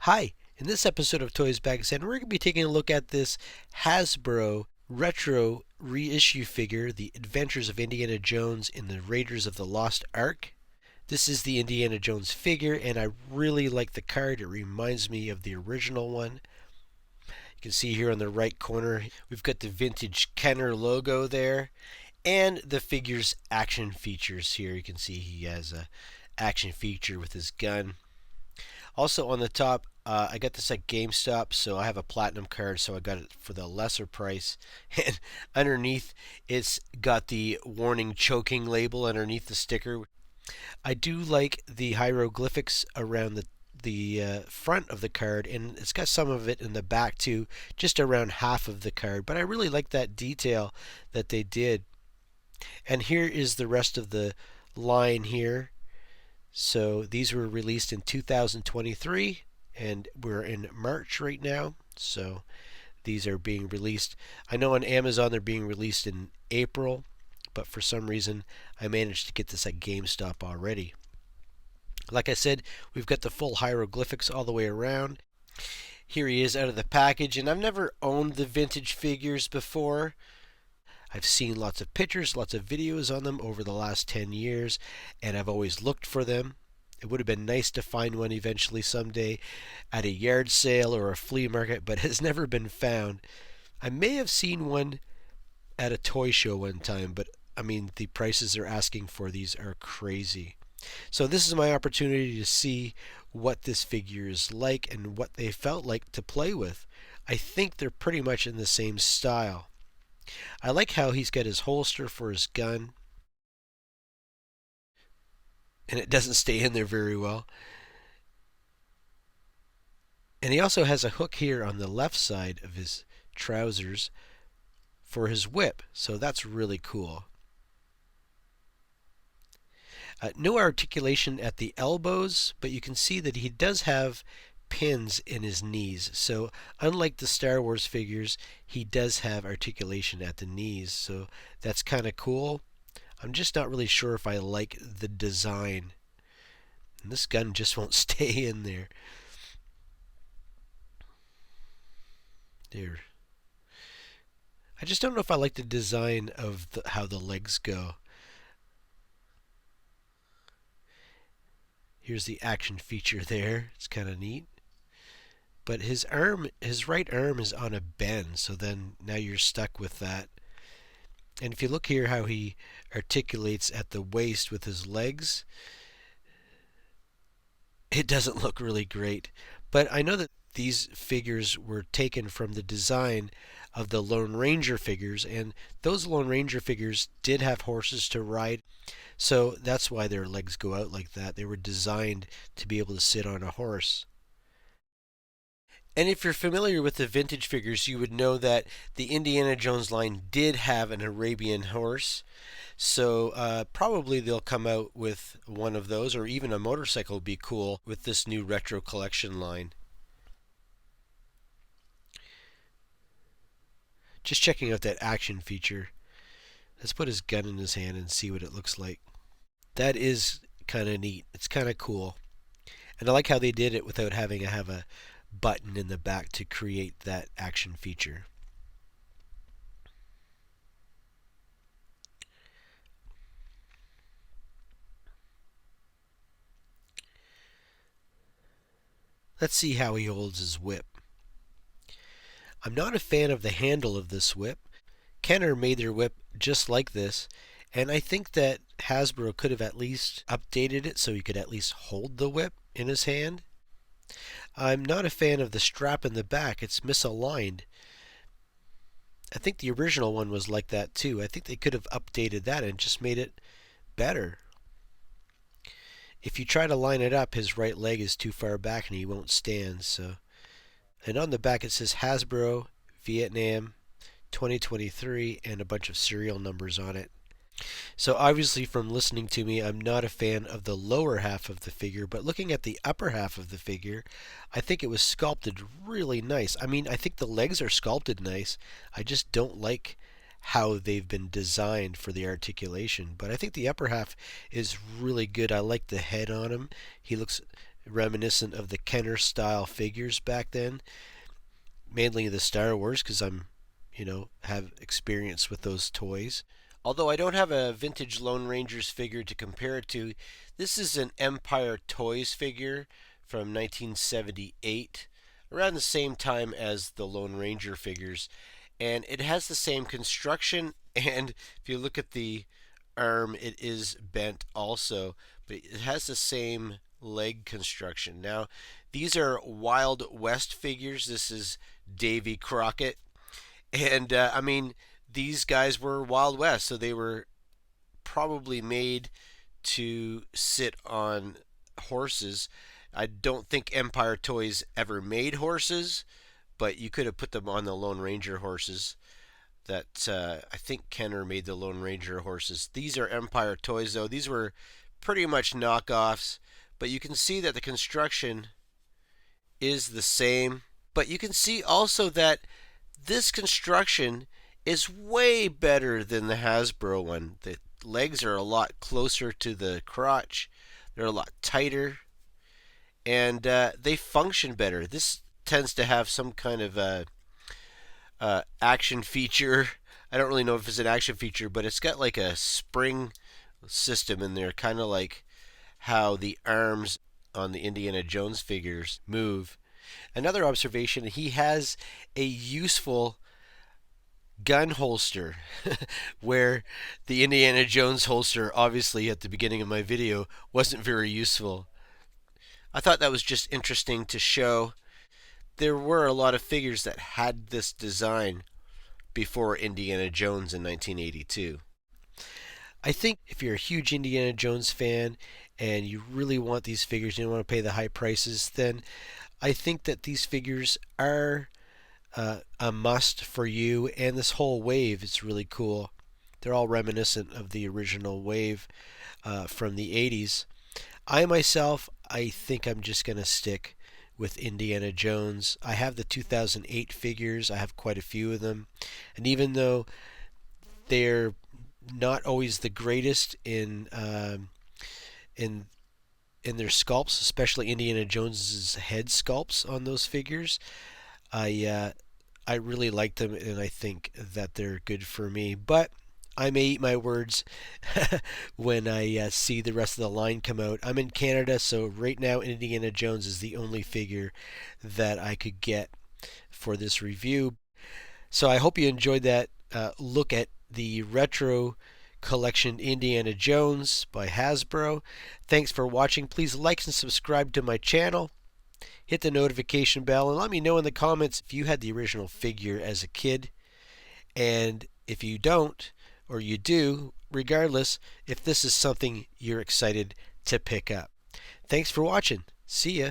Hi, in this episode of Toysbackzen, we're going to be taking a look at this Hasbro retro reissue figure, The Adventures of Indiana Jones in the Raiders of the Lost Ark. This is the Indiana Jones figure, and I really like the card. It reminds me of the original one. You can see here on the right corner, we've got the vintage Kenner logo there, and the figure's action features here. You can see he has a action feature with his gun. Also on the top, I got this at GameStop, so I have a platinum card, so I got it for the lesser price. And underneath, it's got the warning choking label underneath the sticker. I do like the hieroglyphics around the front of the card, and it's got some of it in the back too, just around half of the card. But I really like that detail that they did. And here is the rest of the line here. So these were released in 2023, and we're in March right now. So these are being released. I know on Amazon they're being released in April, but for some reason I managed to get this at GameStop already. Like I said, we've got the full hieroglyphics all the way around. Here he is out of the package, and I've never owned the vintage figures before. I've seen lots of pictures, lots of videos on them over the last 10 years, and I've always looked for them. It would have been nice to find one eventually someday at a yard sale or a flea market, but has never been found. I may have seen one at a toy show one time, but I mean, the prices they're asking for these are crazy. So this is my opportunity to see what this figure is like and what they felt like to play with. I think they're pretty much in the same style. I like how he's got his holster for his gun, and it doesn't stay in there very well. And he also has a hook here on the left side of his trousers for his whip, so that's really cool. No articulation at the elbows, but you can see that he does have pins in his knees. So unlike the Star Wars figures, he does have articulation at the knees. So that's kind of cool. I'm just not really sure if I like the design. And this gun just won't stay in there. There. I just don't know if I like the design of how the legs go. Here's the action feature there. It's kind of neat. But his right arm is on a bend, so then now you're stuck with that. And if you look here how he articulates at the waist with his legs, it doesn't look really great. But I know that these figures were taken from the design of the Lone Ranger figures, and those Lone Ranger figures did have horses to ride, so that's why their legs go out like that. They were designed to be able to sit on a horse. And if you're familiar with the vintage figures, you would know that the Indiana Jones line did have an Arabian horse. So probably they'll come out with one of those, or even a motorcycle would be cool with this new retro collection line. Just checking out that action feature. Let's put his gun in his hand and see what it looks like. That is kind of neat. It's kind of cool. And I like how they did it without having to have a button in the back to create that action feature. Let's see how he holds his whip. I'm not a fan of the handle of this whip. Kenner made their whip just like this, and I think that Hasbro could have at least updated it so he could at least hold the whip in his hand. I'm not a fan of the strap in the back. It's misaligned. I think the original one was like that too. I think they could have updated that and just made it better. If you try to line it up, his right leg is too far back and he won't stand. And on the back it says Hasbro, Vietnam, 2023, and a bunch of serial numbers on it. So obviously from listening to me, I'm not a fan of the lower half of the figure, but looking at the upper half of the figure, I think it was sculpted really nice. I mean, I think the legs are sculpted nice. I just don't like how they've been designed for the articulation, but I think the upper half is really good. I like the head on him. He looks reminiscent of the Kenner style figures back then, mainly the Star Wars, because I'm, have experience with those toys. Although I don't have a vintage Lone Rangers figure to compare it to, this is an Empire Toys figure from 1978, around the same time as the Lone Ranger figures. And it has the same construction, and if you look at the arm, it is bent also, but it has the same leg construction. Now, these are Wild West figures. This is Davy Crockett. And I mean, these guys were Wild West, so they were probably made to sit on horses. I don't think Empire Toys ever made horses, but you could have put them on the Lone Ranger horses. That I think Kenner made the Lone Ranger horses. These are Empire Toys, though. These were pretty much knockoffs, but you can see that the construction is the same. But you can see also that this construction is way better than the Hasbro one. The legs are a lot closer to the crotch. They're a lot tighter, and they function better. This tends to have some kind of action feature. I don't really know if it's an action feature, but it's got like a spring system in there, kind of like how the arms on the Indiana Jones figures move. Another observation, he has a useful gun holster where the Indiana Jones holster, obviously at the beginning of my video, wasn't very useful. I thought that was just interesting to show. There were a lot of figures that had this design before Indiana Jones in 1982. I think if you're a huge Indiana Jones fan and you really want these figures, you don't want to pay the high prices, then I think that these figures are a must for you. And this whole wave is really cool. They're all reminiscent of the original wave from the 80s. I myself, I think I'm just going to stick with Indiana Jones. I have the 2008 figures. I have quite a few of them. And even though they're not always the greatest in their sculpts, especially Indiana Jones's head sculpts on those figures, I really like them, and I think that they're good for me. But I may eat my words when I see the rest of the line come out. I'm in Canada, so right now Indiana Jones is the only figure that I could get for this review. So I hope you enjoyed that look at the retro collection Indiana Jones by Hasbro. Thanks for watching. Please like and subscribe to my channel. Hit the notification bell and let me know in the comments if you had the original figure as a kid. And if you don't, or you do, regardless, if this is something you're excited to pick up. Thanks for watching. See ya.